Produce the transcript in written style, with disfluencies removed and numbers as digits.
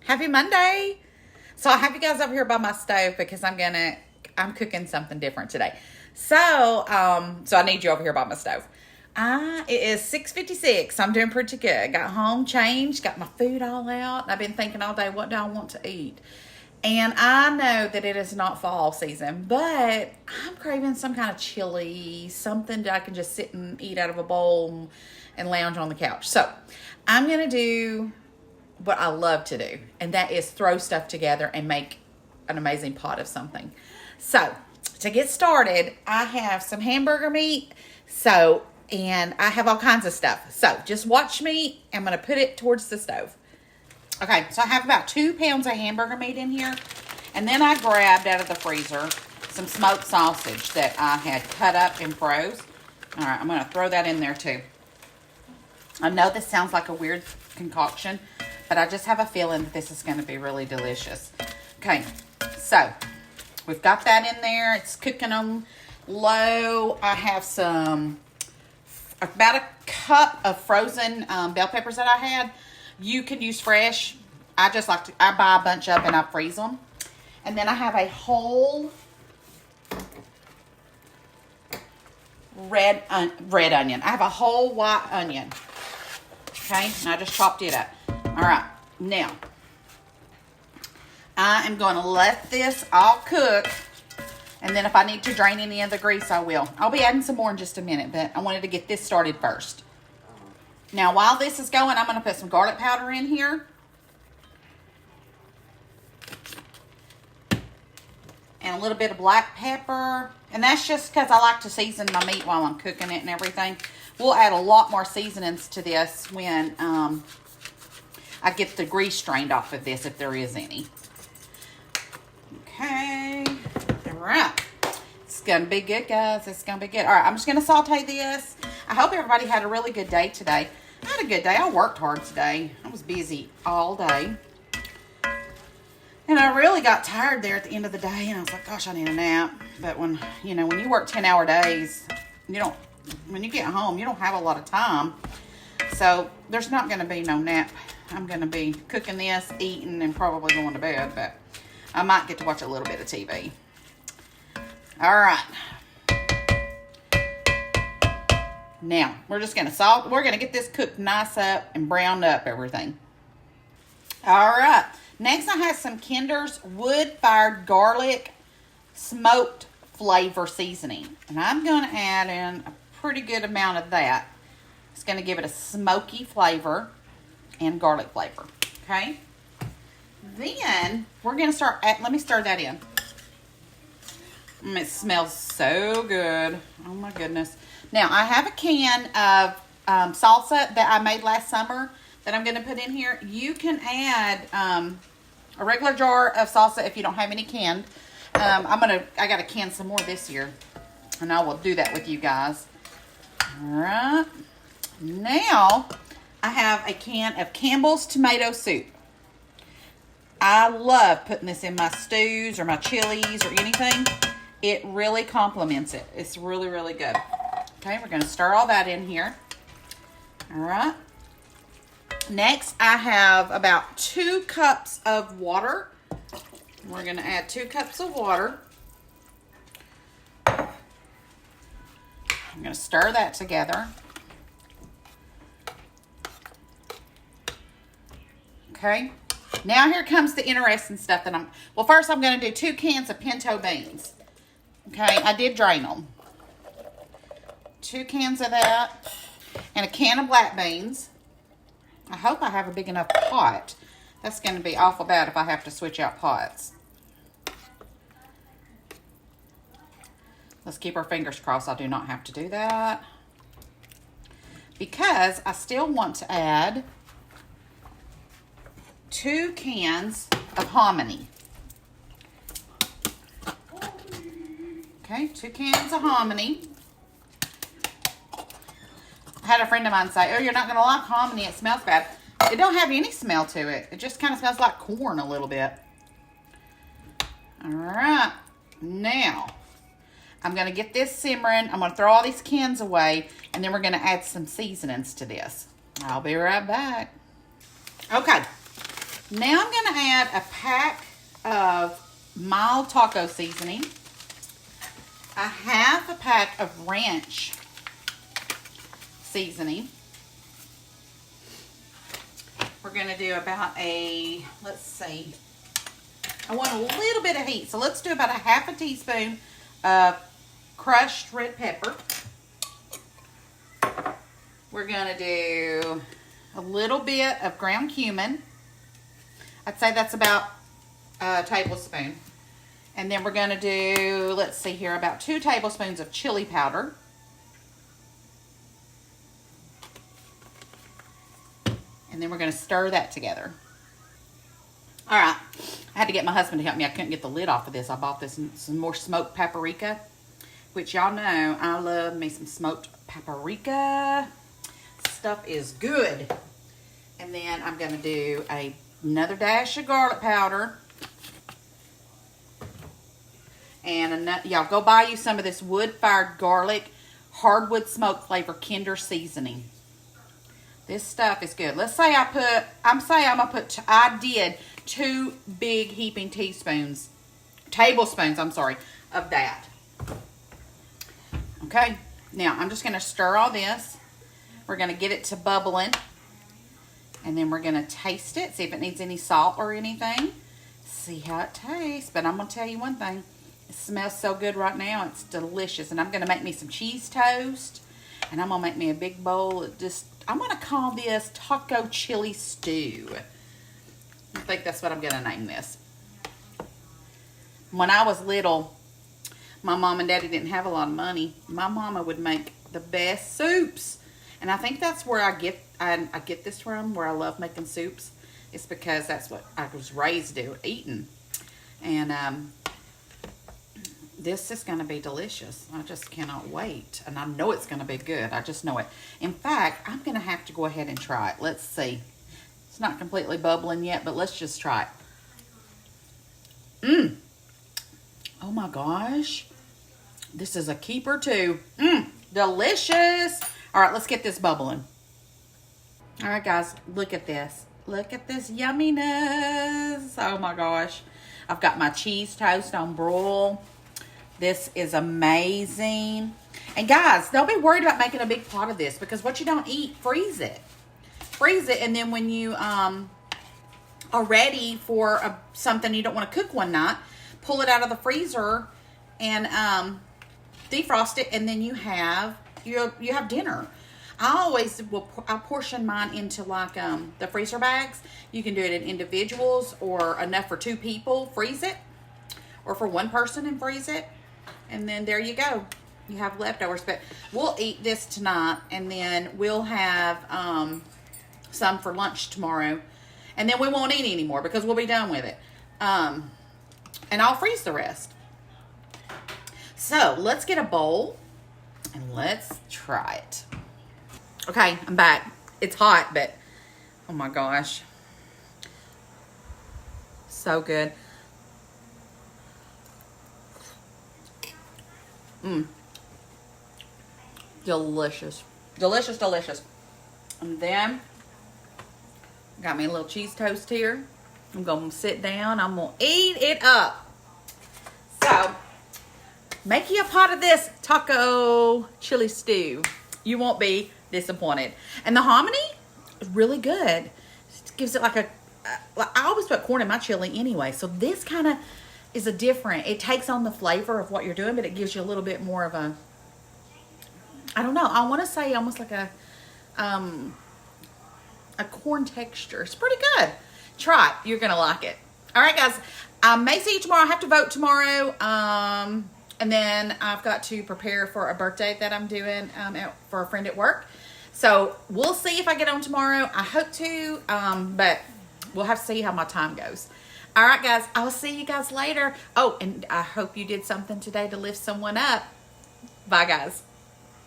Happy Monday. So I have you guys over here by my stove because I'm cooking something different today. So I need you over here by my stove. It is 6:56. I'm doing pretty good. Got home, changed, got my food all out. I've been thinking all day, what do I want to eat? And I know that it is not fall season, but I'm craving some kind of chili, something that I can just sit and eat out of a bowl and lounge on the couch. So I'm going to do what I love to do, and that is throw stuff together and make an amazing pot of something. So to get started, I have some hamburger meat, and I have all kinds of stuff. So just watch me. I'm going to put it towards the stove. Okay, so I have about 2 pounds of hamburger meat in here, and then I grabbed out of the freezer some smoked sausage that I had cut up and froze. All right, I'm going to throw that in there too. I know this sounds like a weird concoction, but I just have a feeling that this is going to be really delicious. Okay, so we've got that in there. It's cooking on low. I have about a cup of frozen bell peppers that I had. You can use fresh. I buy a bunch up and I freeze them. And then I have a whole red onion. I have a whole white onion. Okay, and I just chopped it up. All right, now I am going to let this all cook. And then if I need to drain any of the grease, I will. I'll be adding some more in just a minute, but I wanted to get this started first. Now, while this is going, I'm going to put some garlic powder in here. And a little bit of black pepper. And that's just because I like to season my meat while I'm cooking it and everything. We'll add a lot more seasonings to this when I get the grease strained off of this, if there is any. Okay. All right. It's going to be good, guys. It's going to be good. All right, I'm just going to saute this. I hope everybody had a really good day today. I had a good day. I worked hard today. I was busy all day. And I really got tired there at the end of the day. And I was like, gosh, I need a nap. But when you work 10-hour days, when you get home, you don't have a lot of time. So there's not going to be no nap. I'm going to be cooking this, eating, and probably going to bed. But I might get to watch a little bit of TV. All right. Now, we're just going to we're going to get this cooked nice up and browned up everything. All right. Next, I have some Kinder's wood-fired garlic smoked flavor seasoning. And I'm going to add in a pretty good amount of that. It's going to give it a smoky flavor and garlic flavor. Okay? Then, we're going to let me stir that in. It smells so good. Oh, my goodness. Now, I have a can of salsa that I made last summer that I'm going to put in here. You can add a regular jar of salsa if you don't have any canned. I got to can some more this year, and I will do that with you guys. All right. Now, I have a can of Campbell's tomato soup. I love putting this in my stews or my chilies or anything. It really complements it. It's really, really good. Okay, we're going to stir all that in here. All right. Next, I have about 2 cups of water. We're going to add 2 cups of water. I'm going to stir that together. Okay. Now here comes the interesting stuff that first I'm going to do 2 cans of pinto beans. Okay, I did drain them. 2 cans of that, and a can of black beans. I hope I have a big enough pot. That's going to be awful bad if I have to switch out pots. Let's keep our fingers crossed I do not have to do that. Because I still want to add 2 cans of hominy. Okay, 2 cans of hominy. I had a friend of mine say, oh, you're not going to like hominy. It smells bad. It don't have any smell to it. It just kind of smells like corn a little bit. All right. Now, I'm going to get this simmering. I'm going to throw all these cans away, and then we're going to add some seasonings to this. I'll be right back. Okay. Now I'm going to add a pack of mild taco seasoning, a half a pack of ranch seasoning. We're going to do about let's see, I want a little bit of heat. So let's do about a half a teaspoon of crushed red pepper. We're going to do a little bit of ground cumin. I'd say that's about a tablespoon. And then we're going to do, let's see here, about 2 tablespoons of chili powder. And then we're going to stir that together. All right. I had to get my husband to help me. I couldn't get the lid off of this. I bought this some more smoked paprika, which y'all know I love me some smoked paprika. Stuff is good. And then I'm going to do another dash of garlic powder. And y'all go buy you some of this wood-fired garlic hardwood smoke flavor Kinder seasoning. This stuff is good. Let's say I did 2 big heaping tablespoons, of that. Okay, now I'm just going to stir all this. We're going to get it to bubbling. And then we're going to taste it, see if it needs any salt or anything. See how it tastes. But I'm going to tell you one thing. It smells so good right now. It's delicious. And I'm going to make me some cheese toast. And I'm going to make me a big bowl of I'm going to call this taco chili stew. I think that's what I'm going to name this. When I was little, my mom and daddy didn't have a lot of money. My mama would make the best soups. And I think that's where I get this from, where I love making soups. It's because that's what I was raised eating. And this is going to be delicious. I just cannot wait. And I know it's going to be good. I just know it. In fact, I'm going to have to go ahead and try it. Let's see. It's not completely bubbling yet, but let's just try it. Oh my gosh. This is a keeper too. Delicious. All right, let's get this bubbling. All right, guys, look at this. Look at this yumminess. Oh my gosh. I've got my cheese toast on broil. This is amazing. And guys, don't be worried about making a big pot of this, because what you don't eat, freeze it. Freeze it, and then when you are ready for something you don't want to cook one night, pull it out of the freezer and defrost it, and then you have dinner. I portion mine into like the freezer bags. You can do it in individuals or enough for 2 people. Freeze it, or for 1 person and freeze it. And then there you go. You have leftovers. But we'll eat this tonight, and then we'll have some for lunch tomorrow. And then we won't eat anymore because we'll be done with it. And I'll freeze the rest. So let's get a bowl and let's try it. Okay, I'm back. It's hot, but oh my gosh. So good. Delicious. Delicious, delicious. And then, got me a little cheese toast here. I'm going to sit down. I'm going to eat it up. So, make you a pot of this taco chili stew. You won't be disappointed. And the hominy is really good. It gives it like I always put corn in my chili anyway. So this kind of is it takes on the flavor of what you're doing, but it gives you a little bit more of a, I don't know, I want to say almost like a corn texture. It's pretty good. Try it. You're going to like it. All right, guys. I may see you tomorrow. I have to vote tomorrow. And then I've got to prepare for a birthday that I'm doing for a friend at work. So we'll see if I get on tomorrow. I hope to, but we'll have to see how my time goes. All right, guys. I'll see you guys later. Oh, and I hope you did something today to lift someone up. Bye, guys.